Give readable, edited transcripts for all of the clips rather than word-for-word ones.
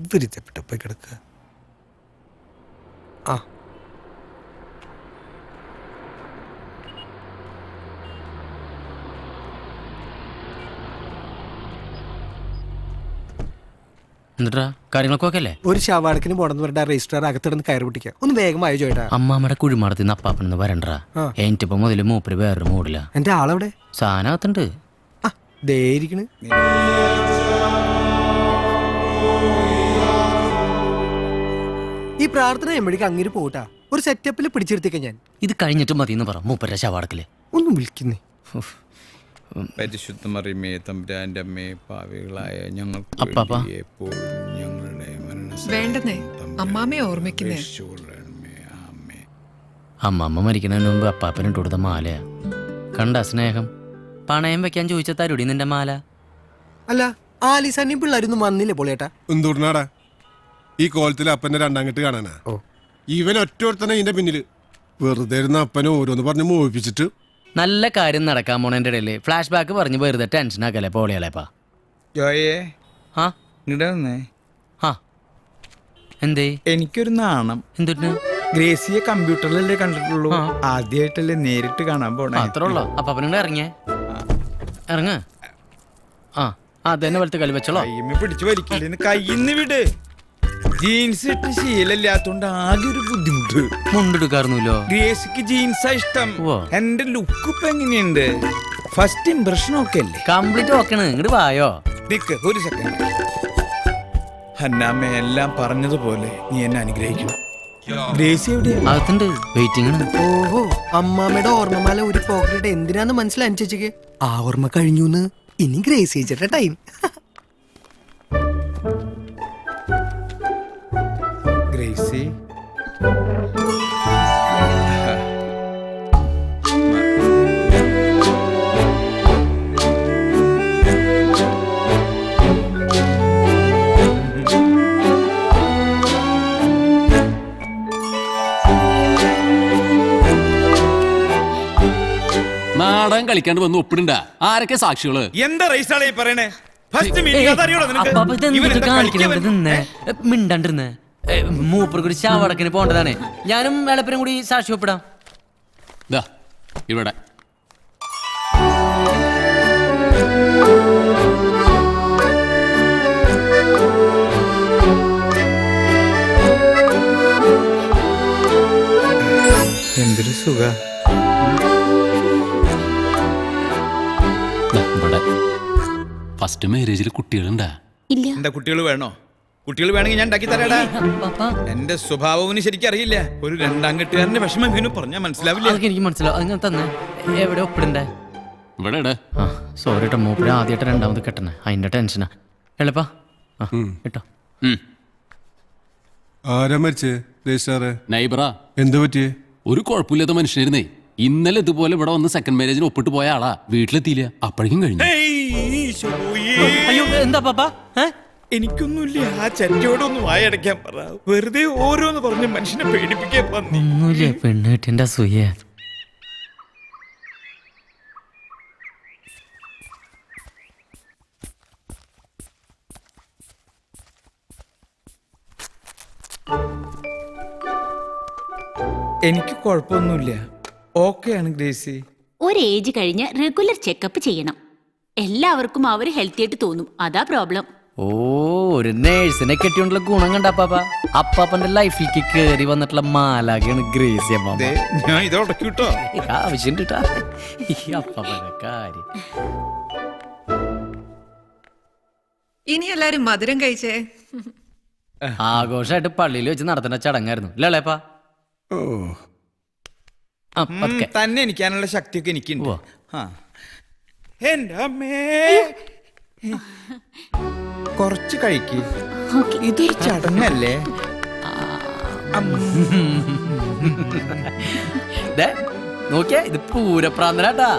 വിവരിച്ചപ്പെട്ട പോയി കിടക്കുക. ആ എന്നിട്ടാ കാര്യങ്ങളൊക്കെ ഒക്കെ അല്ലേ? ഒരു ശവാടക്കിന് പോണെന്ന് പറഞ്ഞാൽ രജിസ്റ്റർ അകത്തിടന്ന് കയറി പിടിക്കുക. ഒന്ന് വേഗം ആയോ ചോട്ടാ. അമ്മാമ്മയുടെ കുഴിമാടത്തിന്ന് അപ്പാപ്പനെന്ന് വരണ്ടാ. എനിട്ടിപ്പോ മുതല് മൂപ്പര് വേറൊരു മൂടില്ല. എന്റെ ആളെവിടെ? സാധനകത്തുണ്ട്. ആ ദേ ഇരിക്കണ്. ഈ പ്രാർത്ഥന എമ്മടിക്ക് അങ്ങനെ പോട്ടാ. ഒരു സെറ്റപ്പിൽ പിടിച്ചെടുത്തേക്ക ഞാൻ. ഇത് കഴിഞ്ഞിട്ട് മതിയെന്ന് പറ മൂപ്പരുടെ ശവാടക്കില്. ഒന്നും വിളിക്കുന്നേ. പരിശുദ്ധ മറിയമേ തമ്പുരാന്റെ അമ്മേ പാവികളായ ഞങ്ങൾക്ക് അപ്പാപ്പ ഞങ്ങളുടെ വേണ്ടെന്നേ അമ്മാമ്മയെ ഓർമ്മിക്കുന്നേ. അമ്മമ്മ മരിക്കുന്നതിന് മുമ്പ് അപ്പാപ്പനിട്ട് കൊടുത്ത മാലയാ. കണ്ട സ്നേഹം. പണയം വെക്കാൻ ചോദിച്ച തരുടി നിന്റെ മാല. അല്ല ആലിസന്യും പിള്ളേരൊന്നും വന്നില്ലേ പോളേട്ടാ? എന്തുകൊണ്ടാടാ ഈ കോലത്തിൽ അപ്പന്റെ രണ്ടാം കെട്ട് കാണാനാ? ഇവൻ ഒറ്റ ഇതിന്റെ പിന്നില് വെറുതെ ഇരുന്ന അപ്പനെ ഓരോന്ന് പറഞ്ഞ് മോഹിപ്പിച്ചിട്ട് നല്ല കാര്യം നടക്കാൻ പോണേന്റെ ഇടയില് ഫ്ലാഷ് ബാക്ക് പറഞ്ഞ് വെറുതെ ടെൻഷൻ ആക്കല്ലേ പോളിയാലേപ്പാ. ആ ഇങ്ങടെ വന്നേ. ആ എന്തേ? എനിക്കൊരു നാണം. എന്തിട്ട്? ഗ്രേസിയെ കമ്പ്യൂട്ടറിലല്ലേ കണ്ടിട്ടുള്ളൂ, ആദ്യമായിട്ടല്ലേ നേരിട്ട് കാണാൻ പോണേ. അത്ര ഉള്ളോ? അപ്പാപ്പനോട് ഇറങ്ങിയേ. ഇറങ്ങ. ആ അതന്നെ പോലത്തെ കളി വെച്ചോളോ. കയ്യമ്മ പിടിച്ചു വലിക്കില്ലെന്ന് കയ്യിന്ന് വിട്. ജീൻസ് ഇട്ട് ശീലമില്ലാത്തോണ്ട് ആകെ ഒരു ബുദ്ധിമുട്ട്. മുണ്ടെടുക്കാറുന്നല്ലോ. ഗ്രേസിക്ക് ജീൻസാ ഇഷ്ടം. എന്റെ ലുക്ക് ഇപ്പൊ എങ്ങനെയുണ്ട്? ഫസ്റ്റ് ഇംപ്രഷൻ ഒക്കെ അല്ലേ? കംപ്ലീറ്റ് ഓക്കെയാണ്. ഇങ്ങോട്ട് വായോ. നിക്ക് ഒരു സെക്കൻഡ്. ഹന്നാമ്മ എല്ലാം പറഞ്ഞതുപോലെ നീ എന്നെ അനുഗ്രഹിക്കണം. ഗ്രേസി എവിടെയാ? അകത്തുണ്ട്, വെയിറ്റിംഗ് ആണ്. ഓഹോ, അമ്മാമ്മയുടെ ഓർമ്മമാല ഒരു പോക്കറ്റ് എന്തിനാന്ന് മനസ്സിലായി ചേച്ചിക്ക്. ആ ഓർമ്മ കഴിഞ്ഞൂന്ന്. ഇനി ഗ്രേസ് ചേച്ചിയുടെ ടൈം. ഗ്രേസി നാടകം കളിക്കാണ്ട് വന്ന് ഒപ്പിടണ്ട. ആരൊക്കെ സാക്ഷികള്? എന്താ റൈസാളെ പറയണേ? മിണ്ടണ്ടിരുന്നേ. മൂപ്പർക്ക് ഒരു ശവടക്കിന് പോണ്ടതാണ്. ഞാനും വേളപ്പനും കൂടി സാക്ഷി ഒപ്പിടാം. ഇവിടെ എന്തൊരു സുഖ. ഫസ്റ്റ് മാരേജിൽ കുട്ടികളുണ്ടാ? എന്താ കുട്ടികൾ വേണോ? കുട്ടികൾ വേണമെങ്കിൽ ഞാൻ ഉണ്ടാക്കി തരാടാ. എന്റെ സ്വഭാവത്തിന് ശരിക്കും അറിയില്ല. ഒരു രണ്ടാം കെട്ടുകാരന്റെ വിഷമം എങ്കിലും പറഞ്ഞാൽ മനസ്സിലാവില്ല. എനിക്ക് മനസ്സിലാവും. അങ്ങനെ തന്നെ. എവിടെ ഒപ്പിടണ്ടേ? ഇവിടെ. ആ സോറി കേട്ടോ, മൂപ്പര് ആദ്യമായിട്ട് രണ്ടാമത് കെട്ടണേ, അതിന്റെ ടെൻഷനാ. എളുപ്പാ കേട്ടോ. ആരാ മരിച്ചേ? രജിസ്ട്രാറെ നൈബറാ. എന്ത് പറ്റിയേ? ഒരു കുഴപ്പമില്ലാത്ത മനുഷ്യനായിരുന്നേ. ഇന്നലെ ഇതുപോലെ ഇവിടെ വന്ന് സെക്കൻഡ് മാരേജിന് ഒപ്പിട്ട് പോയ ആളാ. വീട്ടിലെത്തിയില്ല, അപ്പോഴേക്കും കഴിഞ്ഞു. അയ്യോ എന്താ പാപ്പ? എനിക്കൊന്നുമില്ല. ആ ചെറ്റയോടൊന്ന് വായടയ്ക്കാൻ പറ. വെറുതെ ഓരോന്ന് പറഞ്ഞ് മനുഷ്യനെ പേടിപ്പിക്കാൻ പറഞ്ഞു. ഒന്നുമില്ല, പെണ്ണ് കിട്ടിന്റെ അസൂയ. എനിക്ക് കുഴപ്പമൊന്നുമില്ല. ഓക്കെയാണ് ഗ്രേസി. ഒരു ഏജ് കഴിഞ്ഞ് റെഗുലർ ചെക്കപ്പ് ചെയ്യണം. എല്ലാവർക്കും അവർ ഹെൽത്തി ആയിട്ട് തോന്നും, അതാ പ്രോബ്ലം. ഓ, ഒരു നേഴ്സിനെ കെട്ടിയോണ്ടുള്ള ഗുണം കണ്ട അപ്പാപ്പ. അപ്പാപ്പന്റെ ലൈഫിലേക്ക് കേറി വന്നിട്ടുള്ള മാലാകയാണ് ഗ്രേസി അമ്മാമ്മ. ഞാൻ ഇതോടക്കിട്ടോ ആവശ്യം അപ്പാപ്പന്റെ കാര്യം. ഇനി എല്ലാരും മധുരം കഴിച്ചേ. ആഘോഷമായിട്ട് പള്ളിയിൽ വെച്ച് നടത്തുന്ന ചടങ്ങായിരുന്നു അല്ലേപ്പാ? തന്നെ എനിക്കാനുള്ള ശക്തിയൊക്കെ എനിക്കുണ്ട്. എന്റെ അമ്മേ, കുറച്ച് കഴിക്ക്. ഇതൊരു ചടങ്ങല്ലേ? നോക്കിയാ, ഇത് പൂരപ്രാന്തനാട്ടാ.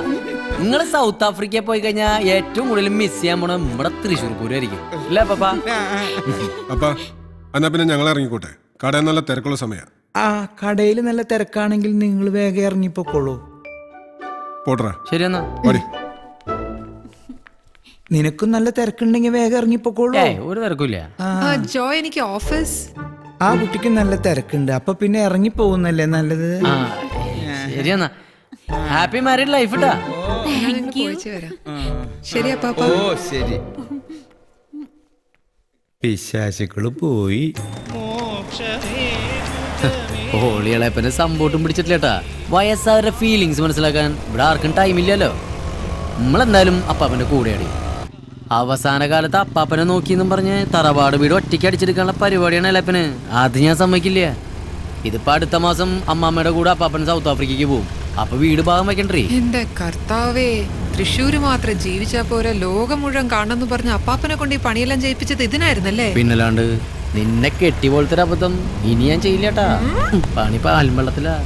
നിങ്ങള് സൗത്ത് ആഫ്രിക്കയിൽ പോയി കഴിഞ്ഞാൽ ഏറ്റവും കൂടുതൽ മിസ് ചെയ്യാൻ പോണ നമ്മുടെ തൃശ്ശൂർ പൂരമായിരിക്കും അല്ലേ പാപ്പാ? അപ്പാ എന്നാ പിന്നെ ഞങ്ങൾ ഇറങ്ങിക്കോട്ടെ. കടയിൽ നല്ല തിരക്കുള്ള സമയ. ആ കടയിൽ നല്ല തിരക്കാണെങ്കിൽ നിങ്ങൾ വേഗം ഇറങ്ങിപ്പോക്കോളൂ. പോട്ടറാ. ശരിയെന്നാ. നിനക്കും നല്ല തിരക്കുണ്ടെങ്കിൽ വേഗം ഇറങ്ങിപ്പോക്കോളൂ. ഏയ് ഒരു തിരക്കില്ല. ജോയ് എനിക്ക് ഓഫീസ്. ആ കുട്ടിക്ക് നല്ല തിരക്കുണ്ട്, അപ്പൊ പിന്നെ ഇറങ്ങി പോകുന്നല്ലേ നല്ലത്. ശരിയെന്നാ, ഹാപ്പി മാരീഡ് ലൈഫ് ഇട്ടാ. പോയിച്ചു വരാം. ശരി അപ്പാപ്പ. ഓ ശരി. പിശാചുക്കള് പോയി. ഹോളിയളപ്പനെ സംഭവം പിടിച്ചിട്ടില്ലേട്ടാ. വയസ്സാവരുടെ ഫീലിങ്സ് മനസ്സിലാക്കാൻ ഇവിടെ ആർക്കും ടൈമില്ലല്ലോ. നമ്മളെന്തായാലും അപ്പാപ്പന്റെ കൂടെയാടി. അവസാന കാലത്ത് അപ്പാപ്പനെ നോക്കിയെന്നും പറഞ്ഞ് തറവാട് വീട് ഒറ്റയ്ക്ക് അടിച്ചെടുക്കാനുള്ള പരിപാടിയാണ് എളപ്പന്. അത് ഞാൻ സമ്മതിക്കില്ല. ഇതിപ്പോ അടുത്ത മാസം അമ്മാമ്മയുടെ കൂടെ അപ്പാപ്പൻ സൗത്ത് ആഫ്രിക്കയ്ക്ക് പോകും. അപ്പൊ വീട് ഭാഗം വെക്കണ്ടേ. എന്റെ കർത്താവേ, തൃശ്ശൂര് മാത്രം ജീവിച്ചാ പോരാ, ലോകം മുഴുവൻ കാണണമെന്ന് പറഞ്ഞ അപ്പാപ്പനെ കൊണ്ട് ഈ പണിയെല്ലാം ചെയ്യിപ്പിച്ചത് ഇതിനായിരുന്നല്ലേ? പിന്നല്ലാണ്ട്. നിന്നെ കെട്ടി പോലത്തെ ഒരു അബദ്ധം ഇനി ഞാൻ ചെയ്യില്ലേട്ടാ. പണി പാൽവെള്ളത്തിലാ.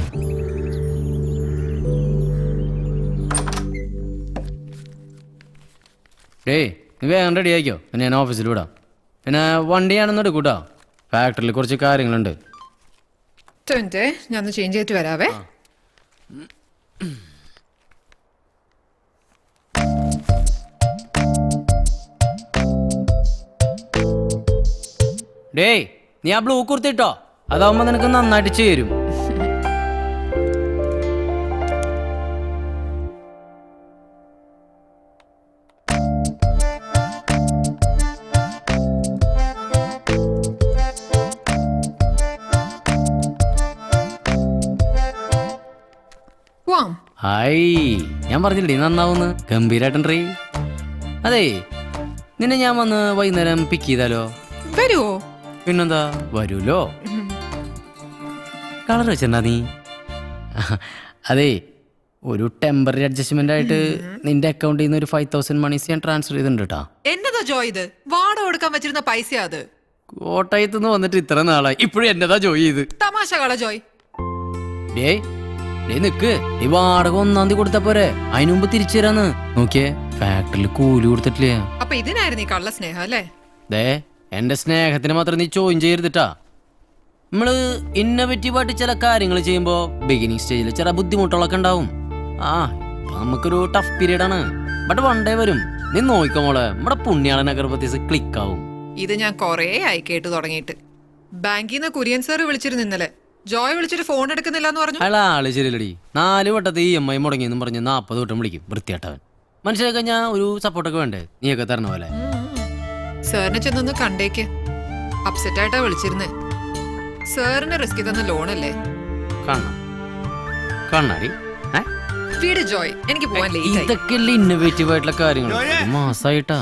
ഏയ് നീ വേഗം റെഡി ആയിക്കോ, പിന്നെ ഞാൻ ഓഫീസിൽ വിടാം. പിന്നെ വണ്ടിയാണെന്ന് എടുക്കൂട്ടോ, ഫാക്ടറിയിൽ കുറച്ച് കാര്യങ്ങളുണ്ട്. ഞാൻ ചേഞ്ച് ചെയ്തിട്ട് വരാവേ. ഡേയ് നീ ആ ബ്ലൂ കുർത്തിട്ടോ, അതാവുമ്പോ നിനക്ക് നന്നായിട്ട് ചേരും. ഹായ്, ഞാൻ പറഞ്ഞില്ലേ നന്നാവുന്ന്. ഗംഭീരായിട്ടുണ്ടീ. അതെ, നിന്നെ ഞാൻ വന്ന് വൈകുന്നേരം പിക്ക് ചെയ്താലോ? വരുവോ? പിന്നെന്താ, വരൂലോ. കളർ വെച്ചിട്ടുണ്ടാ നീ? അതെ, ഒരു ടെമ്പററി അഡ്ജസ്റ്റ്മെന്റ് ആയിട്ട് നിന്റെ അക്കൗണ്ടിൽ നിന്ന് ഒരു 5,000 മണീസ് ഞാൻ ട്രാൻസ്ഫർ ചെയ്തിട്ടുണ്ട് കേട്ടാ. എന്നതാ ജോയ് ഇത്? വാടക കൊടുക്കാൻ വെച്ചിരുന്ന പൈസ അത്. കോട്ടയത്ത് നിന്ന് വന്നിട്ട് ഇത്ര നാളായി, ഇപ്പോഴും എന്നതാ ജോയ് ചെയ്ത്. തമാശ കള ജോയ്. നിക്ക്, ഈ വാടക 1-ാം തീയതി കൊടുത്താ പോരെ, അതിനു മുമ്പ് തിരിച്ചു തരാന്ന്. നോക്കിയേ, ഫാക്ടറിയിൽ കൂലി കൊടുത്തിട്ടില്ല. അപ്പൊ ഇതിനായിരുന്നു ഈ കള്ള സ്നേഹം അല്ലേ? ദേ, എന്റെ സ്നേഹത്തിന് മാത്രം നീ ചോദ്യം ചെയ്യരുതിട്ടാ. നമ്മള് ഇന്നോവേറ്റീവായിട്ട് ചില കാര്യങ്ങൾ ചെയ്യുമ്പോ ബിഗിനിങ് സ്റ്റേജിൽ ചില ബുദ്ധിമുട്ടുകളൊക്കെ ഉണ്ടാവും. ഇപ്പൊ നമുക്കൊരു ടഫ് പീരീഡ് ആണ്. ബട്ട് വൺ ഡേ വരും. നീ നോക്കിക്കോ മോളെ, നമ്മുടെ പുണ്യാളൻ അഗർബത്തീസ് ക്ലിക്ക് ആവും. ഇത് ഞാൻ കൊറേ ആയി കേട്ട് തുടങ്ങിയിട്ട്. ബാങ്കിൽ നിന്ന് കുര്യൻ സാർ വിളിച്ചിരുന്നു ഇന്നലെ. ജോയ് വിളിച്ചിട്ട് ഫോൺ എടുക്കുന്നില്ല എന്ന് പറഞ്ഞു. അയാൾ ആള് ശരിയല്ലടി. 4 വട്ടത്തെ EMI മുടങ്ങിയെന്നും പറഞ്ഞ് 40 വട്ടം വിളിക്കും. വൃത്തിയാട്ടവൻ. മനുഷ്യരെ കഴിഞ്ഞാൽ ഒരു സപ്പോർട്ടൊക്കെ വേണ്ടേ, നീയൊക്കെ തരണ പോലെ. സാറിനെ ചെന്നൊന്ന് കണ്ടേക്ക്. അപ്സെറ്റ് ആയിട്ടാ വിളിച്ചിരുന്നേ. സാറിന് റിസ്ക് തന്ന ലോണല്ലേ? കണ്ണാടി വീട് ജോയ്, എനിക്ക് പോവാൻ ലേറ്റ് ആയി. ഇതൊക്കെ ഇന്നോവേറ്റീവ് ആയിട്ടുള്ള കാര്യങ്ങൾ. മാസായിട്ടാ.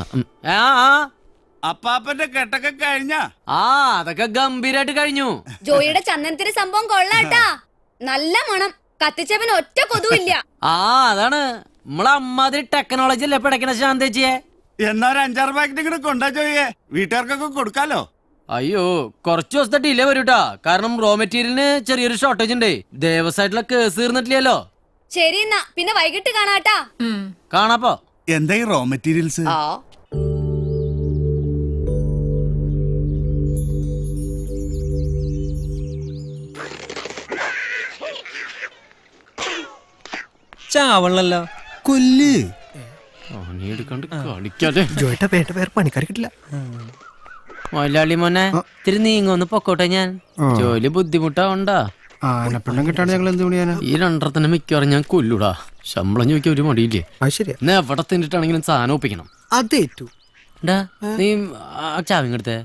അപ്പാപ്പന്റെ കെട്ടൊക്കെ കഴിഞ്ഞ? അതൊക്കെ ഗംഭീരായിട്ട് കഴിഞ്ഞു. ജോയിയുടെ ചന്ദനത്തിന് സംഭവം കൊള്ളാട്ടാ. നല്ല മണം, കത്തിച്ചവൻ ഒറ്റ കൊതുവില്ല. അതാണ് നമ്മളെ അമ്മാതിരി ടെക്നോളജി അല്ലേ പിടക്കണ ശാന്തേച്ചിയെ. എന്നാ ഒരു 5-6 പാക്കറ്റ് ഇങ്ങനെ കൊണ്ടാ ജോയിയെ, വീട്ടുകാർക്കൊക്കെ കൊടുക്കാലോ. അയ്യോ, കുറച്ച് ദിവസത്തെ ഡിലേ വരൂട്ടാ. കാരണം റോ മെറ്റീരിയലിന് ചെറിയൊരു ഷോർട്ടേജ് ഉണ്ട്. ദേവസായിട്ടുള്ള കേസ് തീർന്നിട്ടില്ലല്ലോ. ശരി, എന്നാ പിന്നെ വൈകിട്ട് കാണാട്ടാ. കാണാപ്പോ. എന്താ ഈ റോ മെറ്റീരിയൽസ്? ചാവള്ളല്ലോ, കൊല്ല്. ജോയിട്ട പേട്ട പേർ പണിക്കാർ കിട്ടില്ല. മൊലാളി മോനെ, ഇത്തിരി നീങ്ങൊന്ന് പൊക്കോട്ടെ. ഞാൻ ജോലി ബുദ്ധിമുട്ടാവണ്ടാ. ആനപ്പെണ്ണം കിട്ടാണ് ഞങ്ങൾ എന്ത് പണിയാനാ? ഈ 2 മിക്കവാറും ഞാൻ കൊല്ലൂടാ. ശമ്പളം ചോദിക്കാൻ ഒരു മടിയില്ലേ? ശരിയാ. എന്നാ എവിടെ തിന്നിട്ടാണെങ്കിലും സാധനം ഒപ്പിക്കണം. അതേറ്റു. നീ ചാവിങ് എടുത്തേ.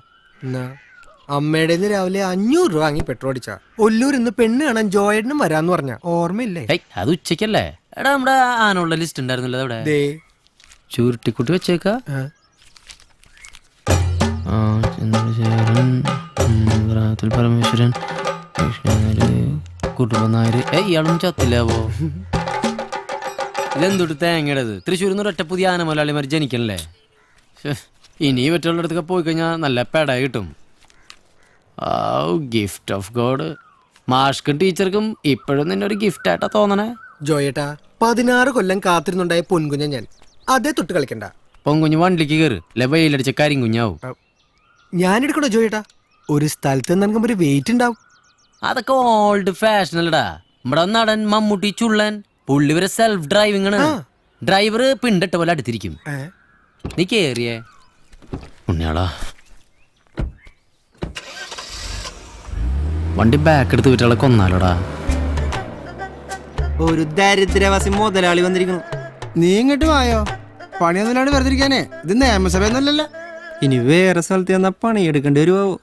അമ്മയുടെ രാവിലെ 500 രൂപ വാങ്ങി പെട്രോൾ അടിച്ചാ. ഒല്ലൂർ ഇന്ന് പെണ്ണ് കാണാൻ ജോയേട്ടനും വരാന്ന് പറഞ്ഞ ഓർമ്മയില്ലേ? അത് ഉച്ചക്കല്ലേ? എടാ, നമ്മുടെ ആനുള്ള ലിസ്റ്റ് ഉണ്ടായിരുന്നല്ലോ അവിടെ. ചുരുട്ടിക്കുട്ടി വെച്ചേക്കാ. പരമേശ്വരൻ, കുടുംബനായര്. ഇയാളും ചത്തില്ലാവോ? ഇതെന്തൊട്ട് തേങ്ങയുടേത്? തൃശ്ശൂരിൽ ഒറ്റ പുതിയ ആനമലയാളിമാർ ജനിക്കണല്ലേ. ഇനി മറ്റുള്ള അടുത്തൊക്കെ പോയി കഴിഞ്ഞാൽ നല്ല പെട കിട്ടും. Gift of God. മാഷ്ക്കും ടീച്ചർക്കും ഇപ്പോഴും നിന്നെ ഒരു ഗിഫ്റ്റ് ആയിട്ടാ തോന്നണേ. ജോയേട്ടാ, 16 കൊല്ലം കാത്തിരുന്നുണ്ടായ പൊൻകുഞ്ഞ ഞാൻ. അതേ തൊട്ട് കളിക്കണ്ട. പൊൻകുഞ്ഞ് വണ്ടിക്ക് കയറ്, വെയിലടിച്ച കരിങ്കുഞ്ഞാവും. ഞാൻ എടുക്കണോ ജോയേട്ടാ? ഒരു സ്ഥലത്ത് നിനക്ക് ഒരു വെയിറ്റ് ഉണ്ടാവും. അതൊക്കെ ഓൾഡ് ഫാഷനല്ലടാ. നമ്മുടെ നടൻ മമ്മൂട്ടി ചുള്ളൻ, പുള്ളി വരെ സെൽഫ് ഡ്രൈവിംഗ് ആണ്. ഡ്രൈവർ പിണ്ടിട്ട പോലെ അടുത്തിരിക്കും. നീ കേറിയേ ഉണ്ണിയാളാ വണ്ടി ബാക്ക് എടുത്ത് വിറ്റാളെ കൊന്നാലോടാ. ഒരു ദരിദ്രവാസി മുതലാളി വന്നിരിക്കുന്നു. നീ ഇങ്ങോട്ട് വായോ, പണിയൊന്നുമില്ലാണ്ട് വെറുതെ ഇരിക്കാനേ. ഇത് നിയമസഭ ഒന്നുമല്ലല്ലോ. ഇനി വേറെ സ്ഥലത്ത് ചെന്നാ പണിയെടുക്കേണ്ടി വരുവോ?